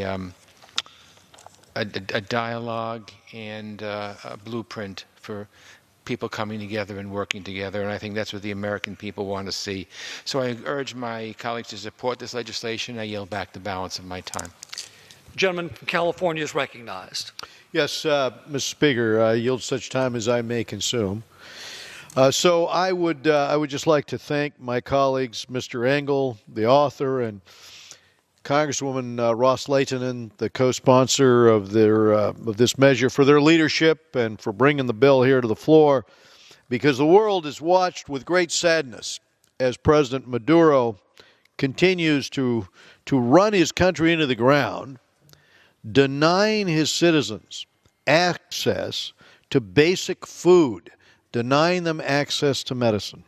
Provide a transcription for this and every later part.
um, a dialogue and a blueprint for people coming together and working together, and I think that's what the American people want to see. So I urge my colleagues to support this legislation. I yield back the balance of my time. Gentleman from California is recognized. Yes, Mr. Speaker, I yield such time as I may consume. So I would just like to thank my colleagues, Mr. Engel, the author, and Congresswoman Ross Leitonen, the co-sponsor of this measure, for their leadership and for bringing the bill here to the floor, because the world has watched with great sadness as President Maduro continues to run his country into the ground, denying his citizens access to basic food, denying them access to medicine.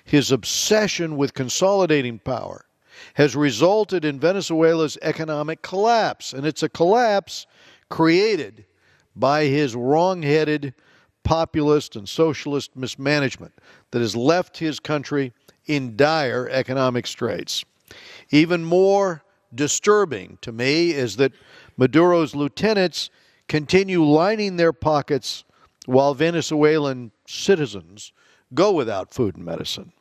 His obsession with consolidating power has resulted in Venezuela's economic collapse, and it's a collapse created by his wrong-headed populist and socialist mismanagement that has left his country in dire economic straits. Even more disturbing to me is that Maduro's lieutenants continue lining their pockets while Venezuelan citizens go without food and medicine.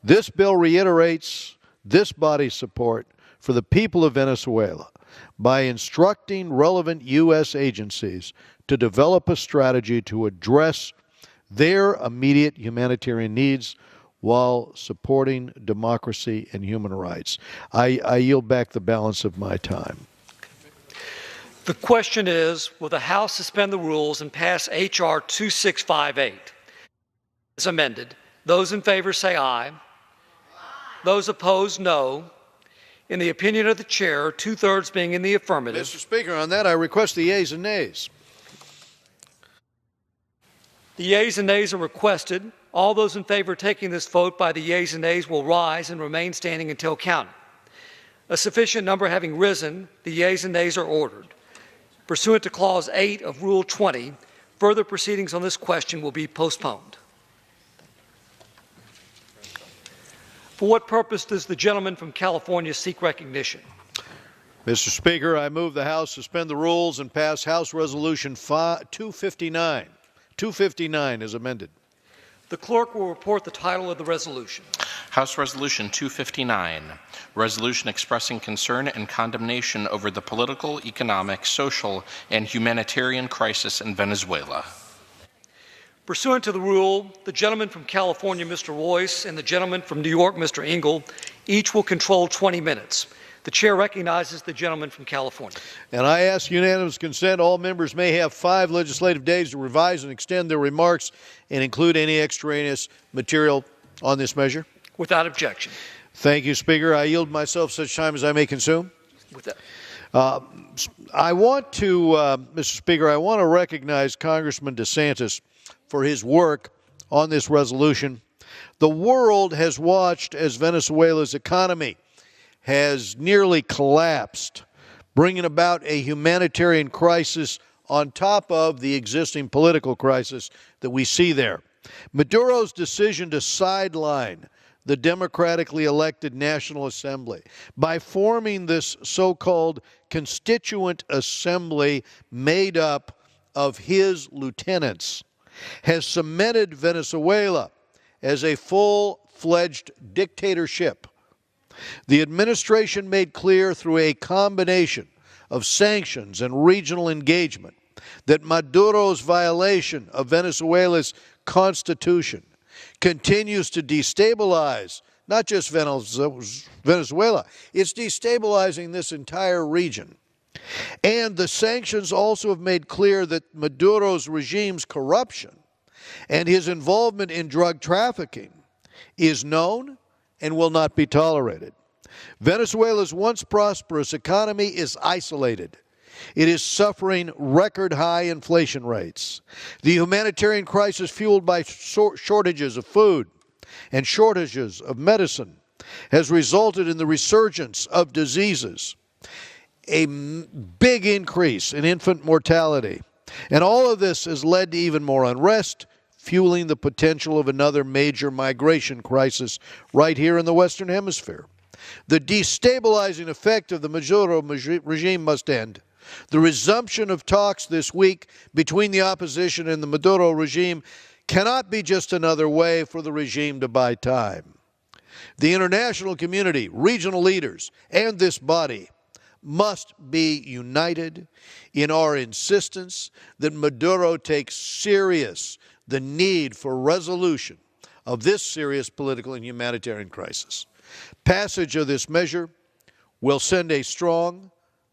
This bill reiterates this body's support for the people of Venezuela by instructing relevant U.S. agencies to develop a strategy to address their immediate humanitarian needs while supporting democracy and human rights. I yield back the balance of my time. The question is, will the House suspend the rules and pass H.R. 2658 as amended? Those in favor say aye. Those opposed, no. In the opinion of the chair, two-thirds being in the affirmative. Mr. Speaker, on that I request the yeas and nays. The yeas and nays are requested. All those in favor of taking this vote by the yeas and nays will rise and remain standing until counted. A sufficient number having risen, the yeas and nays are ordered. Pursuant to Clause 8 of Rule 20, further proceedings on this question will be postponed. For what purpose does the gentleman from California seek recognition? Mr. Speaker, I move the House suspend the rules and pass House Resolution 259. 259 is amended. The clerk will report the title of the resolution. House Resolution 259, resolution expressing concern and condemnation over the political, economic, social, and humanitarian crisis in Venezuela. Pursuant to the rule, the gentleman from California, Mr. Royce, and the gentleman from New York, Mr. Engel, each will control 20 minutes. The chair recognizes the gentleman from California. And I ask unanimous consent. All members may have 5 legislative days to revise and extend their remarks and include any extraneous material on this measure. Without objection. Thank you, Speaker. I yield myself such time as I may consume. With that. I want to, Mr. Speaker, I want to recognize Congressman DeSantis for his work on this resolution. The world has watched as Venezuela's economy has nearly collapsed, bringing about a humanitarian crisis on top of the existing political crisis that we see there. Maduro's decision to sideline the democratically elected National Assembly by forming this so-called Constituent Assembly made up of his lieutenants has cemented Venezuela as a full-fledged dictatorship. The administration made clear through a combination of sanctions and regional engagement that Maduro's violation of Venezuela's constitution continues to destabilize not just Venezuela, it's destabilizing this entire region. And the sanctions also have made clear that Maduro's regime's corruption and his involvement in drug trafficking is known and will not be tolerated. Venezuela's once prosperous economy is isolated. It is suffering record-high inflation rates. The humanitarian crisis fueled by shortages of food and shortages of medicine has resulted in the resurgence of diseases, a big increase in infant mortality, and all of this has led to even more unrest, fueling the potential of another major migration crisis right here in the Western Hemisphere. The destabilizing effect of the Maduro regime must end. The resumption of talks this week between the opposition and the Maduro regime cannot be just another way for the regime to buy time. The international community, regional leaders, and this body must be united in our insistence that Maduro takes serious the need for resolution of this serious political and humanitarian crisis. Passage of this measure will send a strong,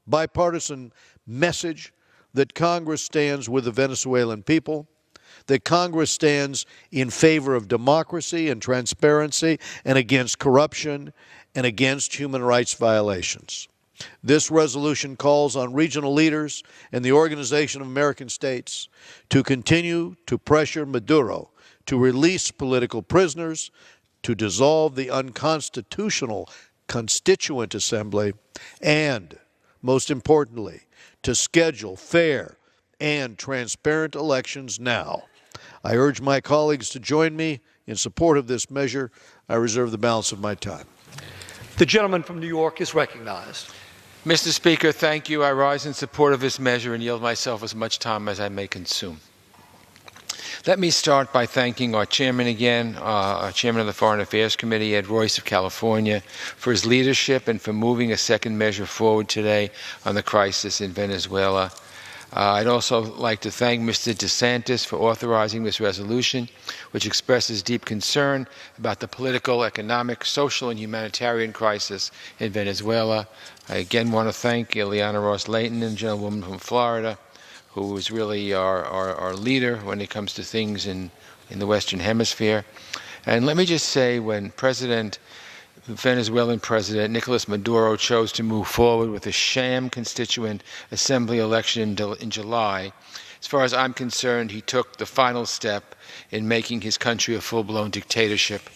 bipartisan message that Congress stands with the Venezuelan people, that Congress stands in favor of democracy and transparency and against corruption and against human rights violations. This resolution calls on regional leaders and the Organization of American States to continue to pressure Maduro to release political prisoners, to dissolve the unconstitutional Constituent Assembly, and, most importantly, to schedule fair and transparent elections now. I urge my colleagues to join me in support of this measure. I reserve the balance of my time. The gentleman from New York is recognized. Mr. Speaker, thank you. I rise in support of this measure and yield myself as much time as I may consume. Let me start by thanking our chairman again, our chairman of the Foreign Affairs Committee, Ed Royce of California, for his leadership and for moving a second measure forward today on the crisis in Venezuela. I'd also like to thank Mr. DeSantis for authorizing this resolution, which expresses deep concern about the political, economic, social, and humanitarian crisis in Venezuela. I again want to thank Ileana Ross-Layton, and gentlewoman from Florida, who is really our leader when it comes to things in the Western Hemisphere. And let me just say, when the Venezuelan President Nicolas Maduro chose to move forward with a sham Constituent Assembly election in July, as far as I'm concerned, he took the final step in making his country a full-blown dictatorship.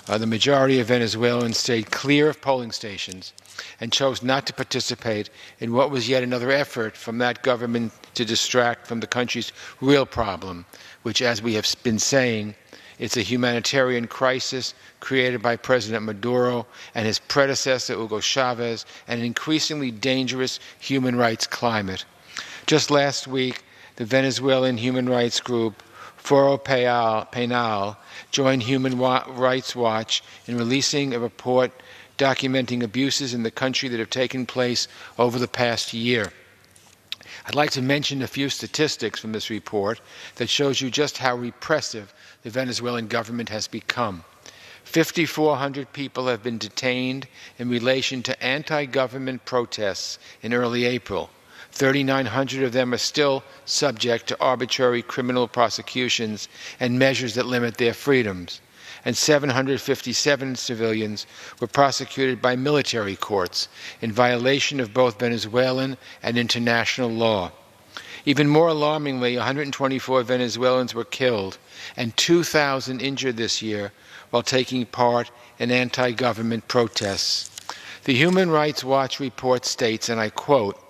The majority of Venezuelans stayed clear of polling stations and chose not to participate in what was yet another effort from that government to distract from the country's real problem, which, as we have been saying, it's a humanitarian crisis created by President Maduro and his predecessor, Hugo Chavez, and an increasingly dangerous human rights climate. Just last week, the Venezuelan human rights group Foro Penal joined Human Rights Watch in releasing a report documenting abuses in the country that have taken place over the past year. I'd like to mention a few statistics from this report that shows you just how repressive the Venezuelan government has become. 5,400 people have been detained in relation to anti-government protests in early April. 3,900 of them are still subject to arbitrary criminal prosecutions and measures that limit their freedoms. And 757 civilians were prosecuted by military courts in violation of both Venezuelan and international law. Even more alarmingly, 124 Venezuelans were killed and 2,000 injured this year while taking part in anti-government protests. The Human Rights Watch report states, and I quote,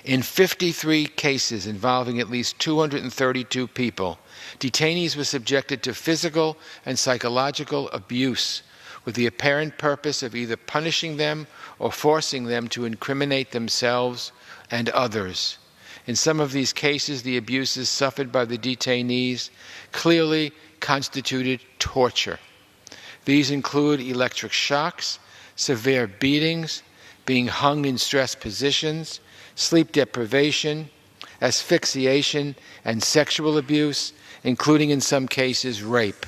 "In 53 cases involving at least 232 people, detainees were subjected to physical and psychological abuse with the apparent purpose of either punishing them or forcing them to incriminate themselves and others. In some of these cases, the abuses suffered by the detainees clearly constituted torture. These include electric shocks, severe beatings, being hung in stressed positions, sleep deprivation, asphyxiation, and sexual abuse, including in some cases rape."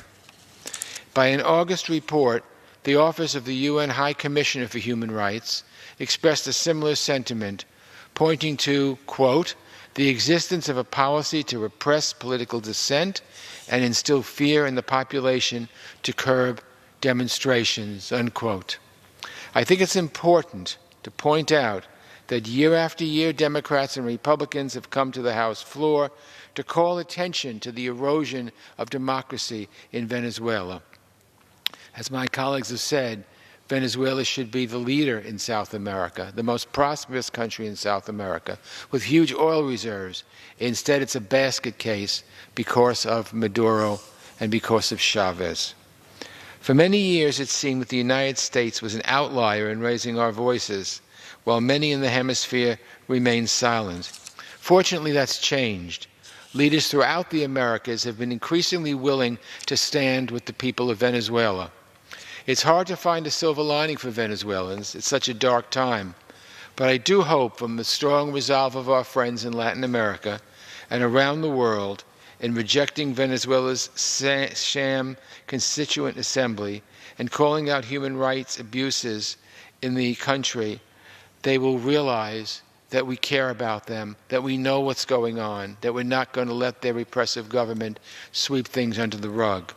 By an August report, the Office of the UN High Commissioner for Human Rights expressed a similar sentiment, pointing to, quote, "the existence of a policy to repress political dissent and instill fear in the population to curb demonstrations," unquote. I think it's important to point out that year after year, Democrats and Republicans have come to the House floor to call attention to the erosion of democracy in Venezuela. As my colleagues have said, Venezuela should be the leader in South America, the most prosperous country in South America, with huge oil reserves. Instead, it's a basket case because of Maduro and because of Chavez. For many years, it seemed that the United States was an outlier in raising our voices, while many in the hemisphere remained silent. Fortunately, that's changed. Leaders throughout the Americas have been increasingly willing to stand with the people of Venezuela. It's hard to find a silver lining for Venezuelans. It's such a dark time. But I do hope from the strong resolve of our friends in Latin America and around the world in rejecting Venezuela's sham constituent assembly and calling out human rights abuses in the country, they will realize that we care about them, that we know what's going on, that we're not going to let their repressive government sweep things under the rug.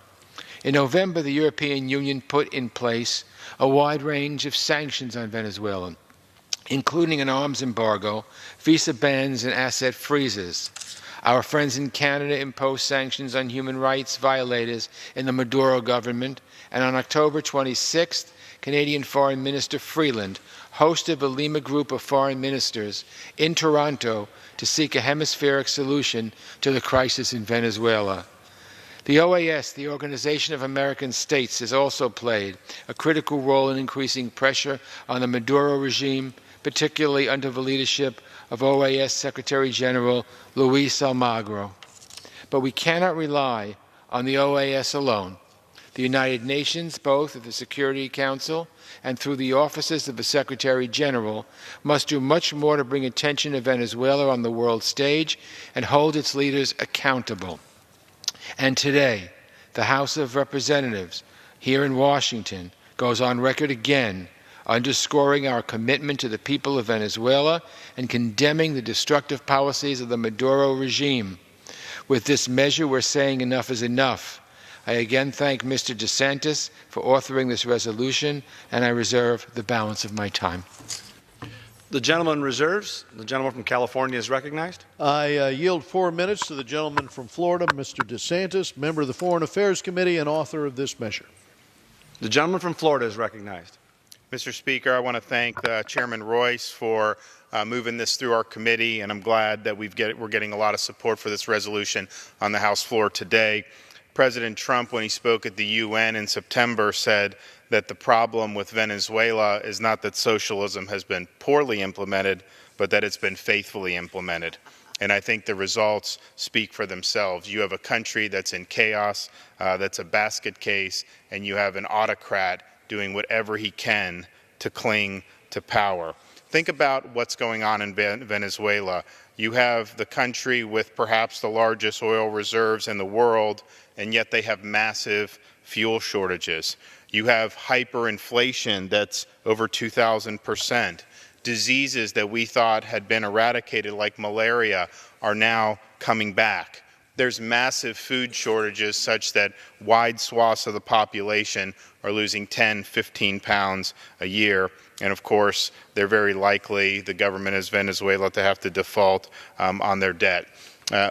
In November, the European Union put in place a wide range of sanctions on Venezuela, including an arms embargo, visa bans, and asset freezes. Our friends in Canada imposed sanctions on human rights violators in the Maduro government, and on October 26th, Canadian Foreign Minister Freeland hosted a Lima group of foreign ministers in Toronto to seek a hemispheric solution to the crisis in Venezuela. The OAS, the Organization of American States, has also played a critical role in increasing pressure on the Maduro regime, particularly under the leadership of OAS Secretary General Luis Almagro. But we cannot rely on the OAS alone. The United Nations, both at the Security Council and through the offices of the Secretary General, must do much more to bring attention to Venezuela on the world stage and hold its leaders accountable. And today, the House of Representatives here in Washington goes on record again underscoring our commitment to the people of Venezuela and condemning the destructive policies of the Maduro regime. With this measure, we're saying enough is enough. I again thank Mr. DeSantis for authoring this resolution, and I reserve the balance of my time. The gentleman reserves. The gentleman from California is recognized. I yield 4 minutes to the gentleman from Florida, Mr. DeSantis, member of the Foreign Affairs Committee and author of this measure. The gentleman from Florida is recognized. Mr. Speaker, I want to thank Chairman Royce for moving this through our committee, and I'm glad that we're getting a lot of support for this resolution on the House floor today. President Trump, when he spoke at the UN in September, said that the problem with Venezuela is not that socialism has been poorly implemented, but that it's been faithfully implemented. And I think the results speak for themselves. You have a country that's in chaos, that's a basket case, and you have an autocrat doing whatever he can to cling to power. Think about what's going on in Venezuela. You have the country with perhaps the largest oil reserves in the world, and yet they have massive fuel shortages. You have hyperinflation that's over 2,000%. Diseases that we thought had been eradicated, like malaria, are now coming back. There's massive food shortages such that wide swaths of the population are losing 10, 15 pounds a year. And of course, they're very likely, the government of Venezuela, to have to default on their debt.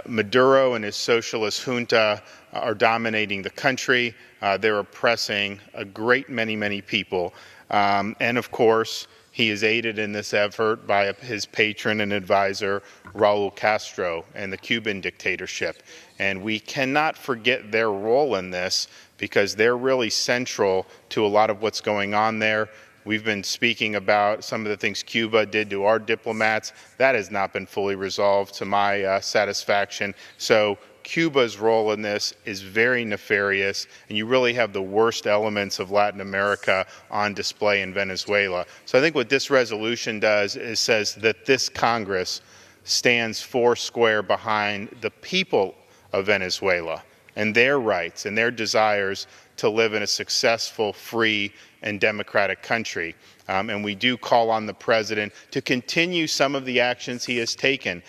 Maduro and his socialist junta are dominating the country. They're oppressing a great many people. And of course, he is aided in this effort by his patron and advisor, Raul Castro, and the Cuban dictatorship. And we cannot forget their role in this because they're really central to a lot of what's going on there. We've been speaking about some of the things Cuba did to our diplomats. That has not been fully resolved to my satisfaction. So Cuba's role in this is very nefarious, and you really have the worst elements of Latin America on display in Venezuela. So I think what this resolution does is says that this Congress stands foursquare behind the people of Venezuela and their rights and their desires to live in a successful, free, and democratic country. And we do call on the President to continue some of the actions he has taken,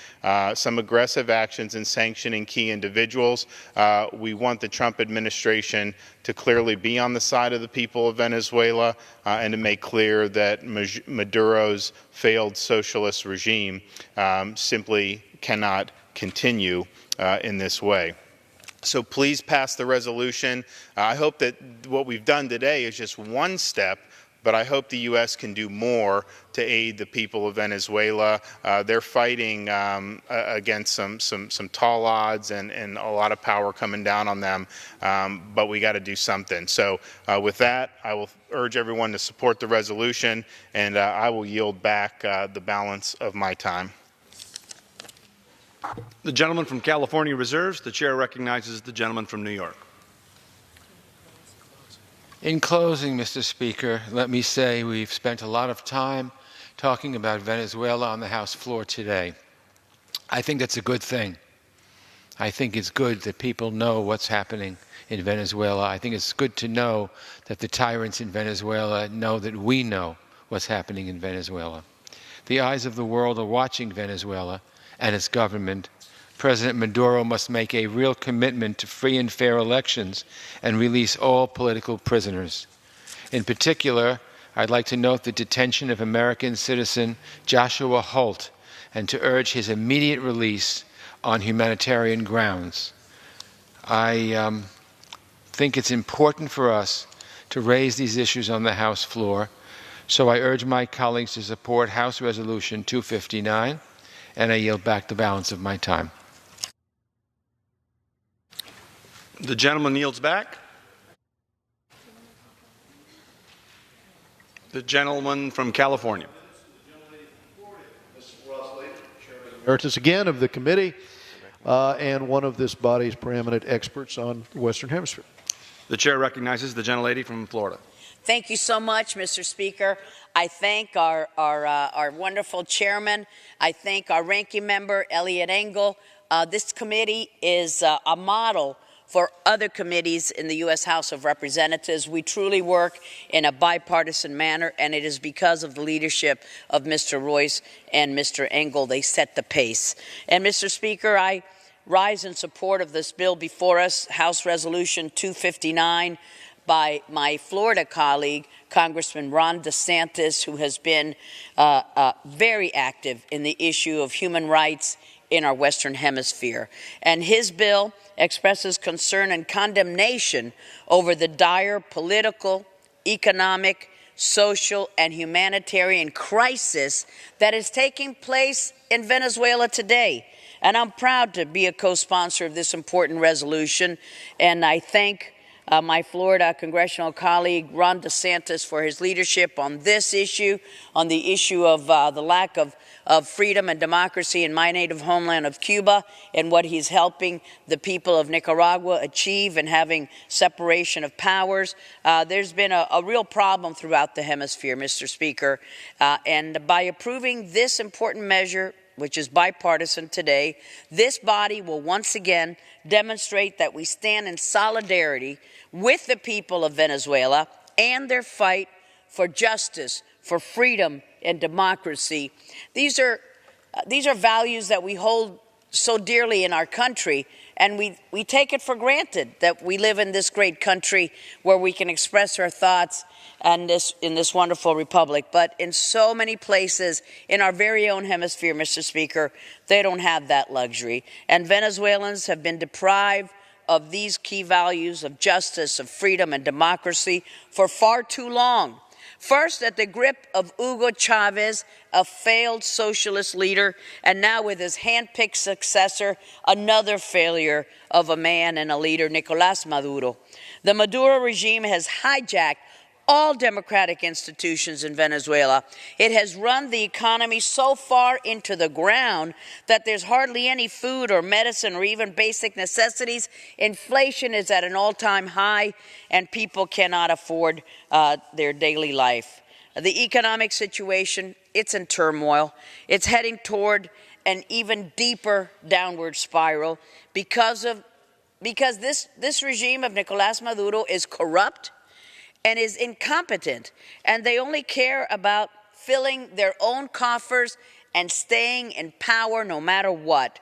some aggressive actions in sanctioning key individuals. We want the Trump administration to clearly be on the side of the people of Venezuela and to make clear that Maduro's failed socialist regime simply cannot continue in this way. So please pass the resolution. I hope that what we've done today is just one step but I hope the U.S. can do more to aid the people of Venezuela. They're fighting against some tall odds and a lot of power coming down on them, but we got to do something. So with that, I will urge everyone to support the resolution, and I will yield back the balance of my time. The gentleman from California reserves. The chair recognizes the gentleman from New York. In closing, Mr. Speaker, let me say we've spent a lot of time talking about Venezuela on the House floor today. I think that's a good thing. I think it's good that people know what's happening in Venezuela. I think it's good to know that the tyrants in Venezuela know that we know what's happening in Venezuela. The eyes of the world are watching Venezuela and its government. President Maduro must make a real commitment to free and fair elections and release all political prisoners. In particular, I'd like to note the detention of American citizen Joshua Holt and to urge his immediate release on humanitarian grounds. I think it's important for us to raise these issues on the House floor, so I urge my colleagues to support House Resolution 259, and I yield back the balance of my time. The gentleman yields back. The gentleman from California. Emeritus again of the committee and one of this body's preeminent experts on the Western Hemisphere. The chair recognizes the gentlelady from Florida. Thank you so much, Mr. Speaker. I thank our wonderful chairman. I thank our ranking member, Eliot Engel. This committee is a model for other committees in the U.S. House of Representatives. We truly work in a bipartisan manner, and it is because of the leadership of Mr. Royce and Mr. Engel. They set the pace. And, Mr. Speaker, I rise in support of this bill before us, House Resolution 259, by my Florida colleague, Congressman Ron DeSantis, who has been very active in the issue of human rights in our Western Hemisphere. And his bill expresses concern and condemnation over the dire political, economic, social, and humanitarian crisis that is taking place in Venezuela today. And I'm proud to be a co-sponsor of this important resolution, and I thank my Florida congressional colleague, Ron DeSantis, for his leadership on this issue, on the issue of the lack of freedom and democracy in my native homeland of Cuba, and what he's helping the people of Nicaragua achieve in having separation of powers. There's been a real problem throughout the hemisphere, Mr. Speaker, and by approving this important measure, which is bipartisan today, this body will once again demonstrate that we stand in solidarity with the people of Venezuela and their fight for justice, for freedom, and democracy. These are values that we hold so dearly in our country, and we take it for granted that we live in this great country where we can express our thoughts and in this wonderful republic. But in so many places in our very own hemisphere, Mr. Speaker, they don't have that luxury. And Venezuelans have been deprived of these key values of justice, of freedom, and democracy for far too long. First, at the grip of Hugo Chavez, a failed socialist leader, and now with his hand-picked successor, another failure of a man and a leader, Nicolás Maduro. The Maduro regime has hijacked all democratic institutions in Venezuela. It has run the economy so far into the ground that there's hardly any food or medicine or even basic necessities. Inflation is at an all-time high, and people cannot afford their daily life. The economic situation, it's in turmoil. It's heading toward an even deeper downward spiral because this regime of Nicolás Maduro is corrupt and is incompetent, and they only care about filling their own coffers and staying in power no matter what.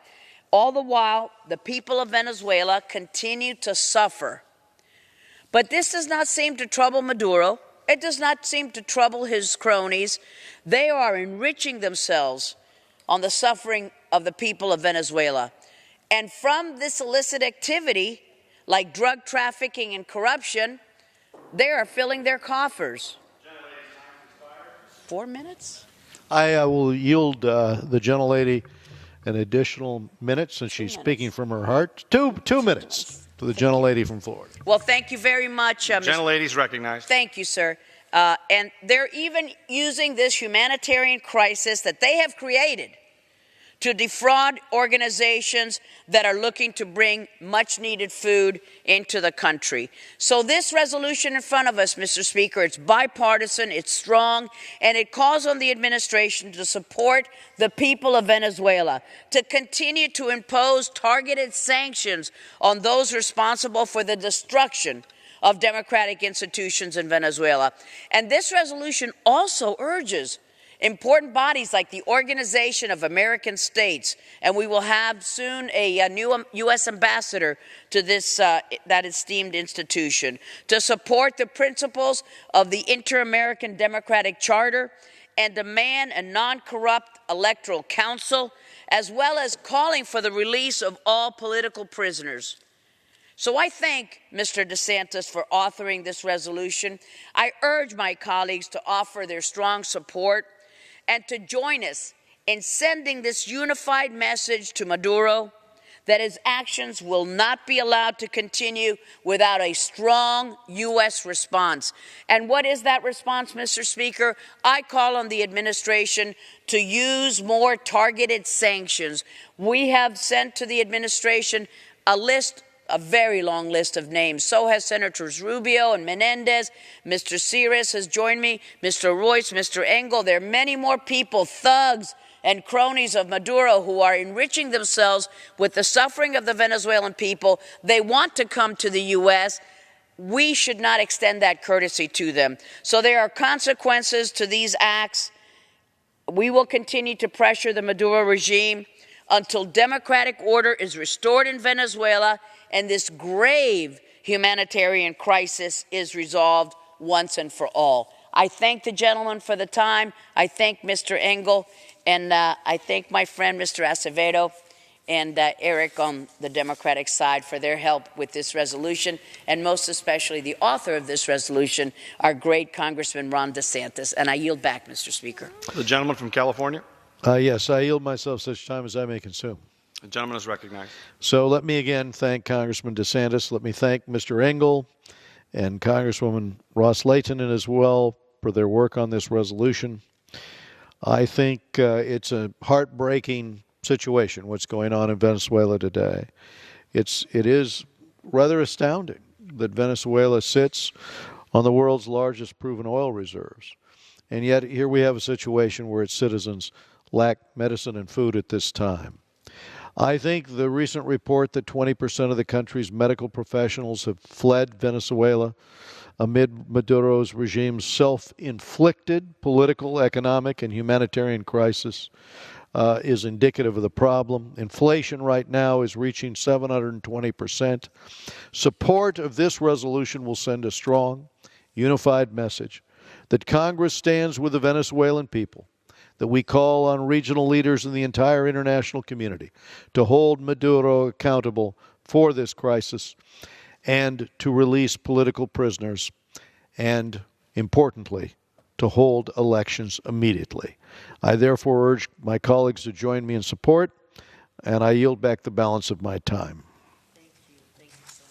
All the while, the people of Venezuela continue to suffer. But this does not seem to trouble Maduro. It does not seem to trouble his cronies. They are enriching themselves on the suffering of the people of Venezuela. And from this illicit activity, like drug trafficking and corruption, they are filling their coffers. 4 minutes? I will yield the gentlelady an additional minute since she's speaking from her heart. Two minutes to the gentlelady from Florida. Well, thank you very much, Mr. Gentlelady is recognized. Thank you, sir. And they're even using this humanitarian crisis that they have created to defraud organizations that are looking to bring much-needed food into the country. So this resolution in front of us, Mr. Speaker, it's bipartisan, it's strong, and it calls on the administration to support the people of Venezuela, to continue to impose targeted sanctions on those responsible for the destruction of democratic institutions in Venezuela. And this resolution also urges important bodies like the Organization of American States, and we will have soon a new U.S. ambassador to this that esteemed institution, to support the principles of the Inter-American Democratic Charter and demand a non-corrupt electoral council, as well as calling for the release of all political prisoners. So I thank Mr. DeSantis for authoring this resolution. I urge my colleagues to offer their strong support and to join us in sending this unified message to Maduro that his actions will not be allowed to continue without a strong U.S. response. And what is that response, Mr. Speaker? I call on the administration to use more targeted sanctions. We have sent to the administration a very long list of names. So has Senators Rubio and Menendez. Mr. Sears has joined me, Mr. Royce, Mr. Engel. There are many more people, thugs and cronies of Maduro, who are enriching themselves with the suffering of the Venezuelan people. They want to come to the U.S. We should not extend that courtesy to them. So there are consequences to these acts. We will continue to pressure the Maduro regime until democratic order is restored in Venezuela and this grave humanitarian crisis is resolved once and for all. I thank the gentleman for the time. I thank Mr. Engel, and I thank my friend Mr. Acevedo and Eric on the Democratic side for their help with this resolution, and most especially the author of this resolution, our great Congressman Ron DeSantis. And I yield back, Mr. Speaker. The gentleman from California. Yes, I yield myself such time as I may consume. The gentleman is recognized. So let me again thank Congressman DeSantis. Let me thank Mr. Engel and Congresswoman Ross-Layton as well for their work on this resolution. I think it's a heartbreaking situation, what's going on in Venezuela today. It is rather astounding that Venezuela sits on the world's largest proven oil reserves. And yet here we have a situation where its citizens lack medicine and food at this time. I think the recent report that 20% of the country's medical professionals have fled Venezuela amid Maduro's regime's self-inflicted political, economic, and humanitarian crisis is indicative of the problem. Inflation right now is reaching 720%. Support of this resolution will send a strong, unified message that Congress stands with the Venezuelan people, that we call on regional leaders in the entire international community to hold Maduro accountable for this crisis and to release political prisoners and, importantly, to hold elections immediately. I therefore urge my colleagues to join me in support, and I yield back the balance of my time. Thank you. Thank you so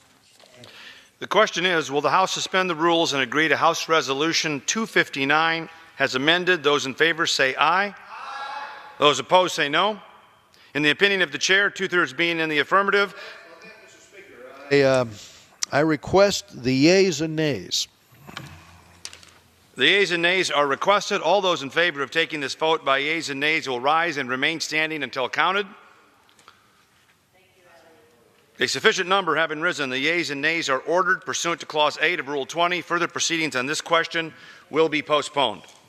much. The question is, will the House suspend the rules and agree to House Resolution 259 as amended? Those in favor say aye. Aye. Those opposed say no. In the opinion of the chair, two-thirds being in the affirmative. I request the yeas and nays. The yeas and nays are requested. All those in favor of taking this vote by yeas and nays will rise and remain standing until counted. A sufficient number having risen, the yeas and nays are ordered pursuant to Clause 8 of Rule 20. Further proceedings on this question will be postponed.